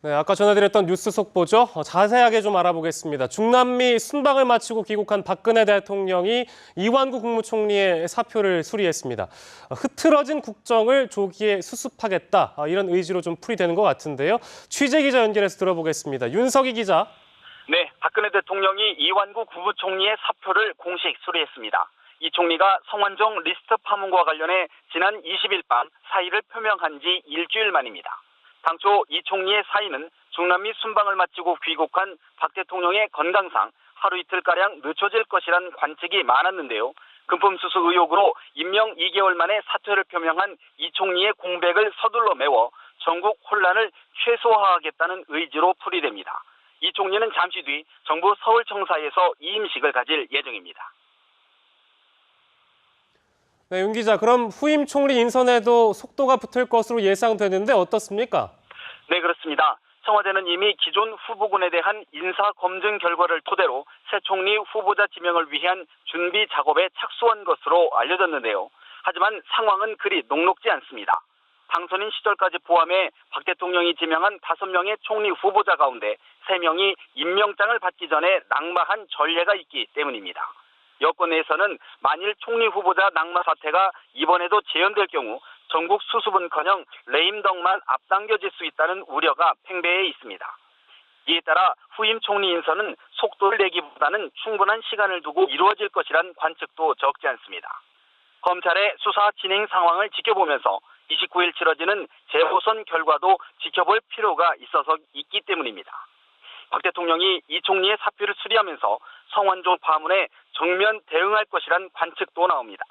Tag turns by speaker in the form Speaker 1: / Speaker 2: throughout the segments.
Speaker 1: 네, 아까 전해드렸던 뉴스 속보죠. 자세하게 좀 알아보겠습니다. 중남미 순방을 마치고 귀국한 박근혜 대통령이 이완구 국무총리의 사표를 수리했습니다. 흐트러진 국정을 조기에 수습하겠다, 이런 의지로 좀 풀이되는 것 같은데요. 취재 기자 연결해서 들어보겠습니다. 윤석희 기자.
Speaker 2: 네, 박근혜 대통령이 이완구 국무총리의 사표를 공식 수리했습니다. 이 총리가 성완종 리스트 파문과 관련해 지난 20일 밤 사의를 표명한 지 일주일 만입니다. 당초 이 총리의 사의는 중남미 순방을 마치고 귀국한 박 대통령의 건강상 하루 이틀가량 늦춰질 것이란 관측이 많았는데요. 금품 수수 의혹으로 임명 2개월 만에 사퇴를 표명한 이 총리의 공백을 서둘러 메워 전국 혼란을 최소화하겠다는 의지로 풀이됩니다. 이 총리는 잠시 뒤 정부 서울청사에서 이임식을 가질 예정입니다.
Speaker 1: 네, 윤 기자, 그럼 후임 총리 인선에도 속도가 붙을 것으로 예상되는데 어떻습니까?
Speaker 2: 네, 그렇습니다. 청와대는 이미 기존 후보군에 대한 인사 검증 결과를 토대로 새 총리 후보자 지명을 위한 준비 작업에 착수한 것으로 알려졌는데요. 하지만 상황은 그리 녹록지 않습니다. 당선인 시절까지 포함해 박 대통령이 지명한 5명의 총리 후보자 가운데 3명이 임명장을 받기 전에 낙마한 전례가 있기 때문입니다. 여권 내에서는 만일 총리 후보자 낙마 사태가 이번에도 재현될 경우 전국 수습은커녕 레임덕만 앞당겨질 수 있다는 우려가 팽배해 있습니다. 이에 따라 후임 총리 인선은 속도를 내기보다는 충분한 시간을 두고 이루어질 것이란 관측도 적지 않습니다. 검찰의 수사 진행 상황을 지켜보면서 29일 치러지는 재보선 결과도 지켜볼 필요가 있기 때문입니다. 박 대통령이 이 총리의 사표를 수리하면서 성완종 파문에 정면 대응할 것이란 관측도 나옵니다.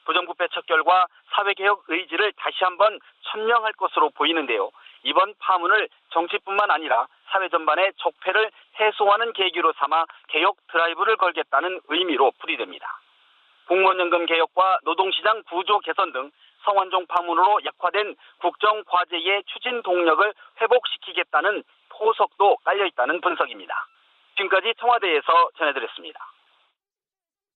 Speaker 2: 부정부패 척결과 사회개혁 의지를 다시 한번 천명할 것으로 보이는데요. 이번 파문을 정치뿐만 아니라 사회 전반의 적폐를 해소하는 계기로 삼아 개혁 드라이브를 걸겠다는 의미로 풀이됩니다. 공무원연금 개혁과 노동시장 구조 개선 등 성완종 파문으로 약화된 국정과제의 추진 동력을 회복시키겠다는 포석도 깔려있다는 분석입니다. 지금까지 청와대에서 전해드렸습니다.